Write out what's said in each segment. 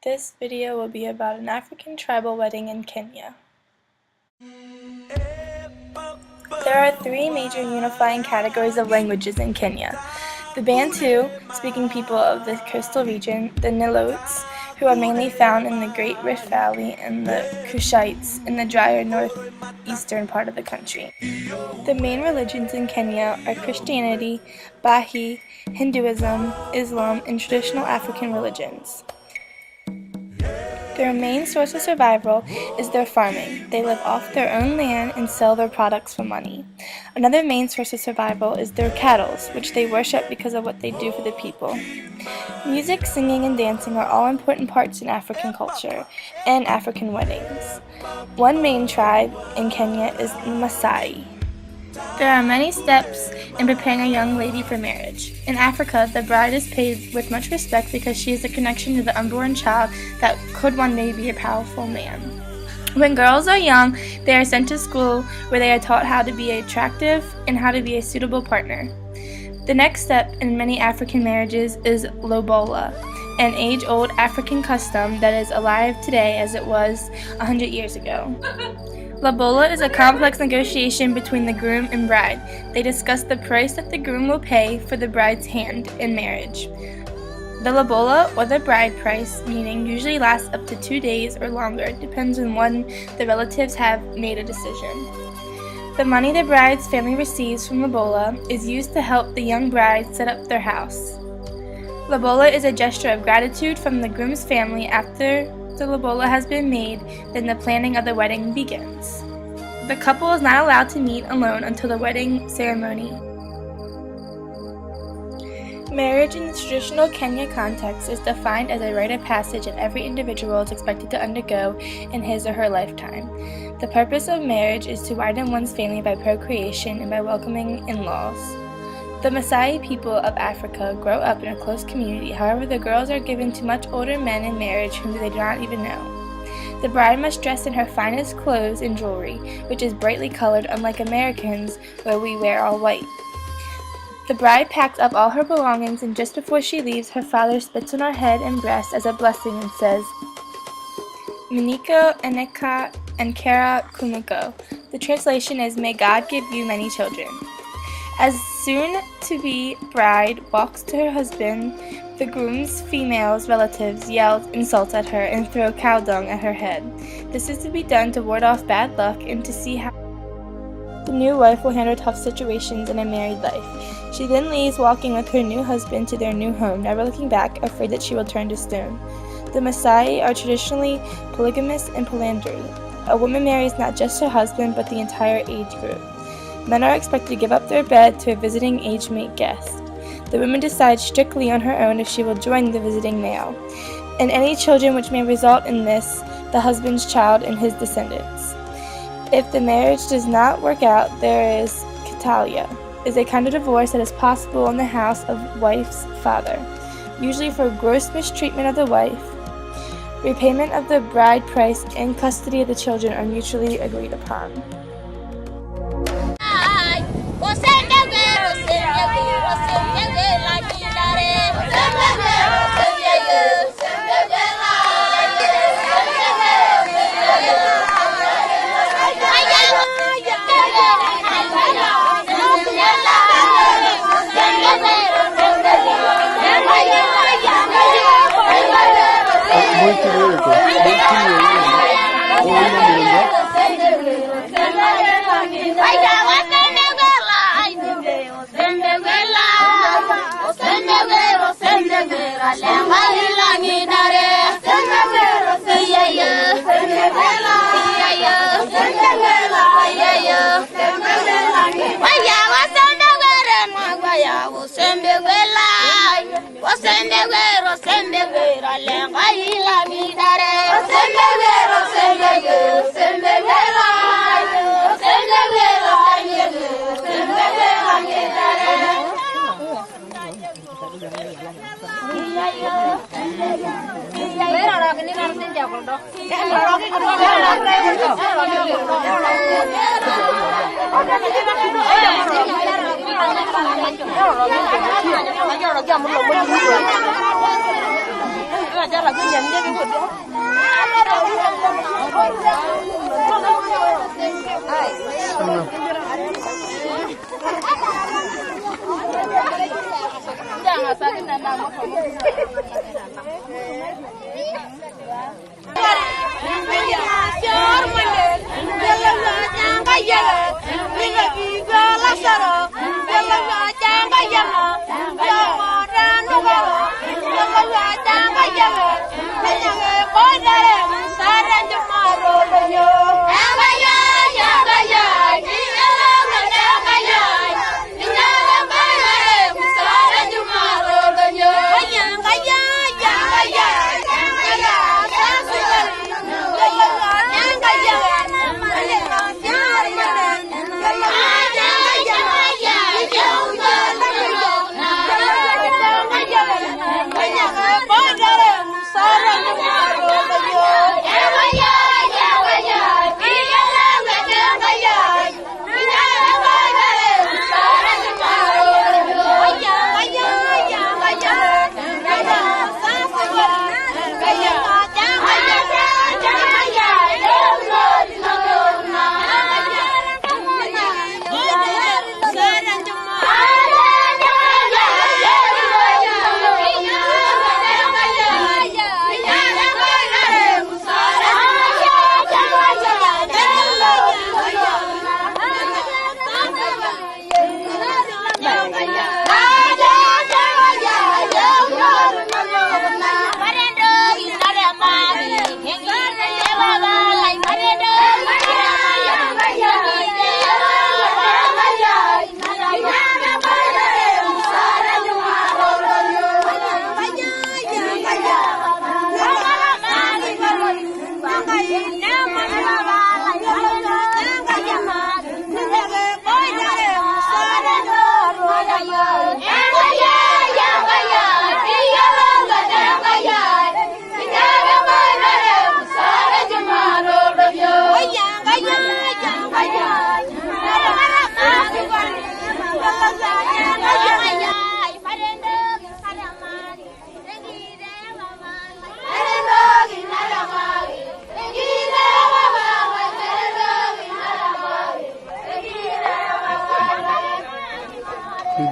This video will be about an African tribal wedding in Kenya. There are three major unifying categories of languages in Kenya. The Bantu, speaking people of the coastal region, the Nilotes, who are mainly found in the Great Rift Valley, and the Kushites in the drier northeastern part of the country. The main religions in Kenya are Christianity, Baha'i, Hinduism, Islam, and traditional African religions. Their main source of survival is their farming. They live off their own land and sell their products for money. Another main source of survival is their cattle, which they worship because of what they do for the people. Music, singing, and dancing are all important parts in African culture and African weddings. One main tribe in Kenya is the Maasai. There are many steps in preparing a young lady for marriage. In Africa, the bride is paid with much respect because she is a connection to the unborn child that could one day be a powerful man. When girls are young, they are sent to school where they are taught how to be attractive and how to be a suitable partner. The next step in many African marriages is lobola, an age-old African custom that is alive today as it was 100 years ago. Lobola is a complex negotiation between the groom and bride. They discuss the price that the groom will pay for the bride's hand in marriage. The lobola, or the bride price, meaning usually lasts up to 2 days or longer. It depends on when the relatives have made a decision. The money the bride's family receives from lobola is used to help the young bride set up their house. Lobola is a gesture of gratitude from the groom's family. After the lobola has been made, then the planning of the wedding begins. The couple is not allowed to meet alone until the wedding ceremony. Marriage in the traditional Kenya context is defined as a rite of passage that every individual is expected to undergo in his or her lifetime. The purpose of marriage is to widen one's family by procreation and by welcoming in-laws. The Maasai people of Africa grow up in a close community. However, the girls are given to much older men in marriage whom they do not even know. The bride must dress in her finest clothes and jewelry, which is brightly colored, unlike Americans where we wear all white. The bride packs up all her belongings, and just before she leaves, her father spits on her head and breast as a blessing and says, Miniko Eneka Enkera Kumuko. The translation is, May God give you many children. As soon-to-be bride walks to her husband, the groom's female relatives yell insults at her and throw cow dung at her head. This is to be done to ward off bad luck and to see how the new wife will handle tough situations in a married life. She then leaves, walking with her new husband to their new home, never looking back, afraid that she will turn to stone. The Maasai are traditionally polygamous and polyandry. A woman marries not just her husband, but the entire age group. Men are expected to give up their bed to a visiting age-mate guest. The woman decides strictly on her own if she will join the visiting male, and any children which may result in this, the husband's child and his descendants. If the marriage does not work out, there is katalia, is a kind of divorce that is possible in the house of wife's father, usually for gross mistreatment of the wife. Repayment of the bride price and custody of the children are mutually agreed upon.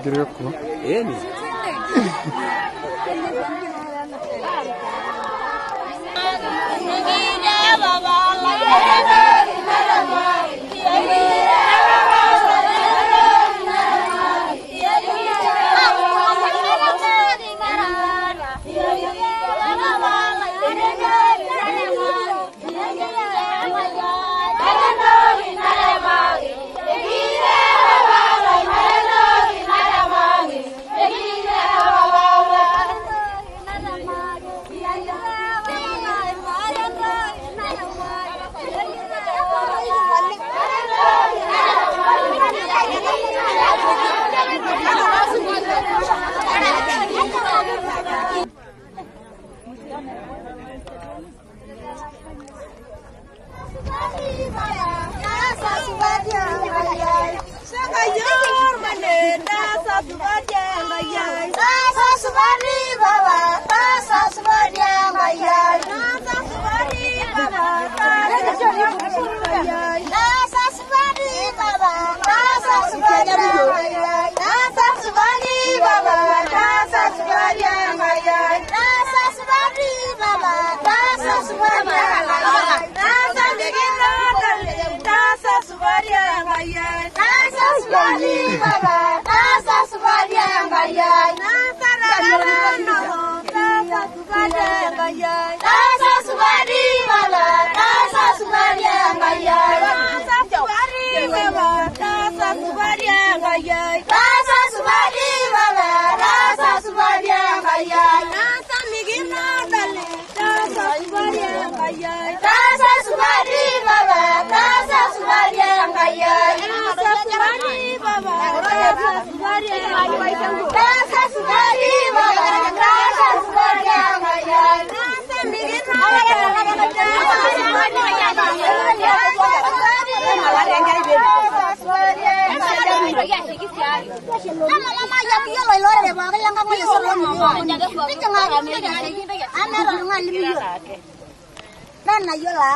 Directo. Ele? Mama Nana yola.